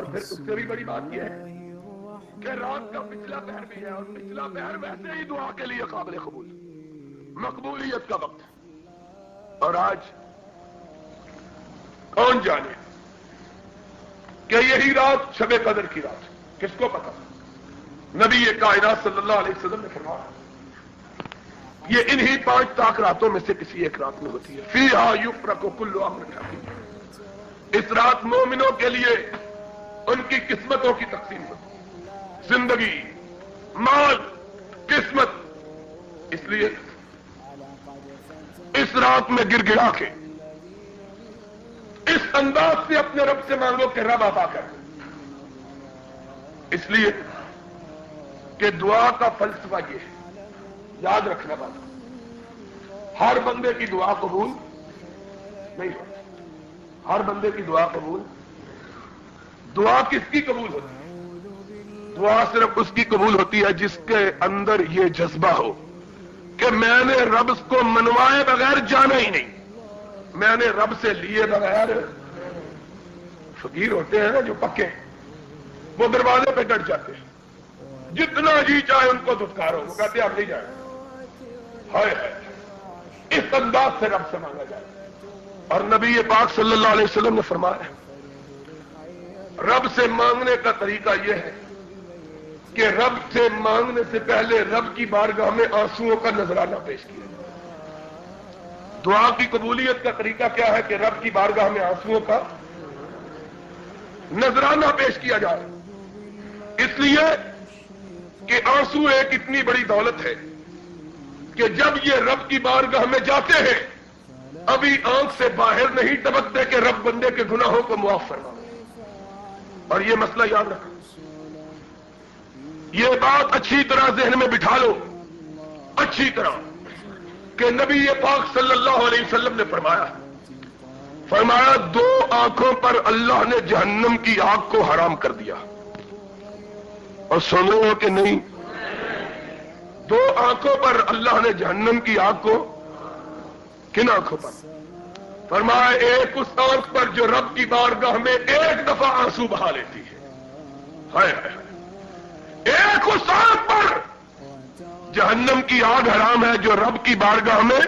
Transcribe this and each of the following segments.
اور پھر اس سے بھی بڑی بات یہ ہے کہ رات کا پچھلا پہر بھی ہے، اور پچھلا پہر ویسے ہی دعا کے لیے قابل قبول، مقبولیت کا وقت ہے۔ اور آج کون جانے کہ یہی رات شب قدر کی رات، کس کو پتا؟ نبی کائنات صلی اللہ علیہ وسلم نے فرمایا یہ انہی 5 طاق راتوں میں سے کسی ایک رات میں ہوتی ہے۔ فیہا یفرق کل امر حکیم، اس رات مومنوں کے لیے ان کی قسمتوں کی تقسیم ہوتی ہے، زندگی، مال، قسمت۔ اس لیے اس رات میں گر گڑا کے اس انداز سے اپنے رب سے مانگو کہ رب عطا کر، اس لیے کہ دعا کا فلسفہ یہ ہے، یاد رکھنا بات، ہر بندے کی دعا قبول نہیں ہوتی، ہر بندے کی دعا قبول، دعا کس کی قبول ہوتی ہے؟ دعا صرف اس کی قبول ہوتی ہے جس کے اندر یہ جذبہ ہو کہ میں نے رب کو منوائے بغیر جانا ہی نہیں، میں نے رب سے لیے بغیر۔ فقیر ہوتے ہیں نا جو پکے، وہ دروازے پہ ڈٹ جاتے ہیں، جتنا جی چاہے ان کو دھتکارو، وہ کہتے ہیں آپ نہیں جائیں۔ ہائے ہائے، اس انداز سے رب سے مانگا جائے۔ اور نبی پاک صلی اللہ علیہ وسلم نے فرمایا رب سے مانگنے کا طریقہ یہ ہے کہ رب سے مانگنے سے پہلے رب کی بارگاہ میں آنسوؤں کا نذرانہ پیش کیا۔ دعا کی قبولیت کا طریقہ کیا ہے کہ رب کی بارگاہ میں آنسوؤں کا نذرانہ پیش کیا جائے، اس لیے کہ آنسو ایک اتنی بڑی دولت ہے کہ جب یہ رب کی بارگاہ میں جاتے ہیں ابھی آنکھ سے باہر نہیں ٹپکتے کہ رب بندے کے گناہوں کو معاف فرما۔ اور یہ مسئلہ یاد رکھو، یہ بات اچھی طرح ذہن میں بٹھا لو اچھی طرح کہ نبی پاک صلی اللہ علیہ وسلم نے فرمایا 2 آنکھوں پر اللہ نے جہنم کی آگ کو حرام کر دیا۔ اور سن رہے ہو کہ نہیں؟ 2 آنکھوں پر اللہ نے جہنم کی آگ کو، کن آنکھوں پر؟ فرمایا ایک اس آنکھ پر جو رب کی بارگاہ میں ایک دفعہ آنسو بہا لیتی ہے، ہائے ہائے، ایک اس آنکھ پر جہنم کی آگ حرام ہے جو رب کی بارگاہ میں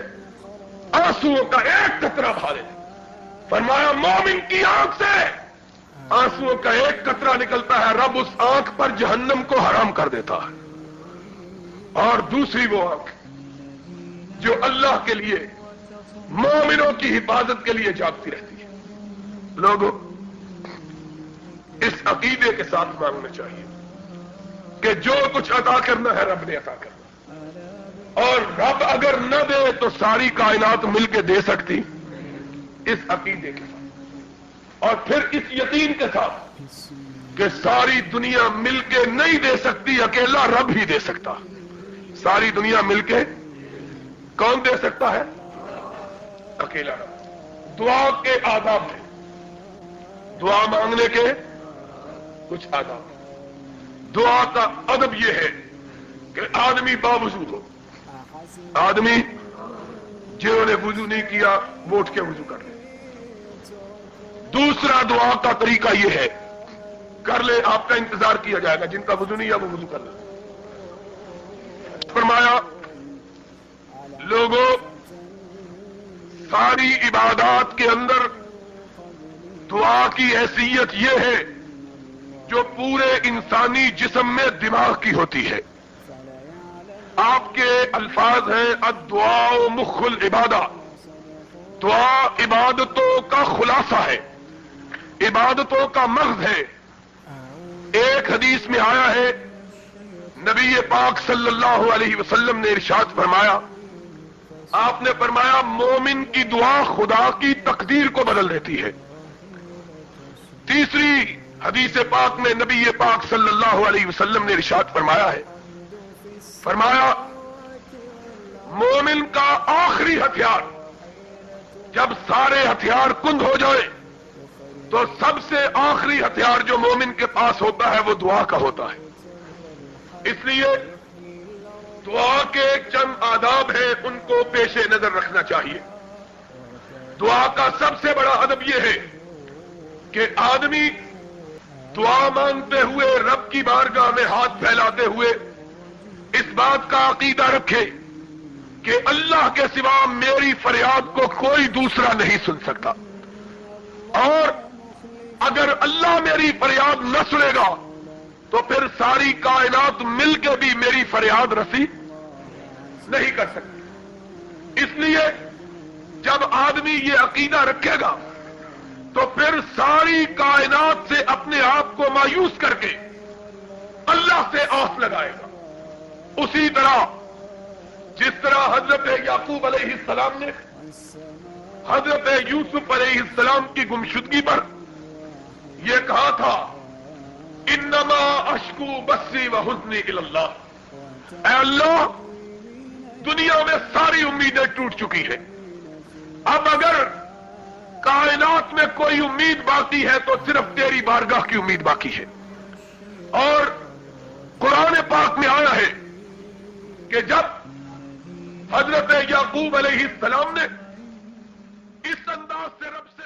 آنسوؤں کا ایک قطرہ بہا لیتی۔ فرمایا مومن کی آنکھ سے آنسوؤں کا ایک قطرہ نکلتا ہے، رب اس آنکھ پر جہنم کو حرام کر دیتا ہے۔ اور دوسری وہ آنکھ جو اللہ کے لیے مومنوں کی حفاظت کے لیے جاگتی رہتی ہے۔ لوگوں، اس عقیدے کے ساتھ مانگنا چاہیے کہ جو کچھ عطا کرنا ہے رب نے عطا کرنا، اور رب اگر نہ دے تو ساری کائنات مل کے دے سکتی، اس عقیدے کے ساتھ، اور پھر اس یقین کے ساتھ کہ ساری دنیا مل کے نہیں دے سکتی، اکیلا رب ہی دے سکتا۔ ساری دنیا مل کے کون دے سکتا ہے؟ اکیلا رب۔ دعا کے آداب ہیں، دعا مانگنے کے کچھ آداب ہیں۔ دعا کا ادب یہ ہے کہ آدمی باوضو ہو، آدمی جنہوں نے وضو نہیں کیا وہ اٹھ کے وضو کر لے۔ دوسرا دعا کا طریقہ یہ ہے، کر لے، آپ کا انتظار کیا جائے گا، جن کا وضو نہیں ہے وہ وضو کر لے۔ فرمایا لوگوں، ساری عبادات کے اندر دعا کی حیثیت یہ ہے جو پورے انسانی جسم میں دماغ کی ہوتی ہے۔ آپ کے الفاظ ہیں الدعاء مخ العبادہ، دعا عبادتوں کا خلاصہ ہے، عبادتوں کا مغز ہے۔ ایک حدیث میں آیا ہے نبی پاک صلی اللہ علیہ وسلم نے ارشاد فرمایا، آپ نے فرمایا مومن کی دعا خدا کی تقدیر کو بدل دیتی ہے۔ تیسری حدیث پاک میں نبی پاک صلی اللہ علیہ وسلم نے ارشاد فرمایا ہے، فرمایا مومن کا آخری ہتھیار، جب سارے ہتھیار کند ہو جائے تو سب سے آخری ہتھیار جو مومن کے پاس ہوتا ہے وہ دعا کا ہوتا ہے۔ اس لیے دعا کے چند آداب ہیں، ان کو پیش نظر رکھنا چاہیے۔ دعا کا سب سے بڑا ادب یہ ہے کہ آدمی دعا مانگتے ہوئے رب کی بارگاہ میں ہاتھ پھیلاتے ہوئے اس بات کا عقیدہ رکھے کہ اللہ کے سوا میری فریاد کو کوئی دوسرا نہیں سن سکتا، اور اگر اللہ میری فریاد نہ سنے گا تو پھر ساری کائنات مل کے بھی میری فریاد رسی نہیں کر سکتی۔ اس لیے جب آدمی یہ عقیدہ رکھے گا تو پھر ساری کائنات سے اپنے آپ کو مایوس کر کے اللہ سے آس لگائے گا۔ اسی طرح جس طرح حضرت یعقوب علیہ السلام نے حضرت یوسف علیہ السلام کی گمشدگی پر یہ کہا تھا، انما اشکو بثی وحزنی الی اللہ، اے اللہ دنیا میں ساری امیدیں ٹوٹ چکی ہیں، اب اگر کائنات میں کوئی امید باقی ہے تو صرف تیری بارگاہ کی امید باقی ہے۔ اور قرآن پاک میں آیا ہے کہ جب حضرت یعقوب علیہ السلام نے اس انداز سے رب سے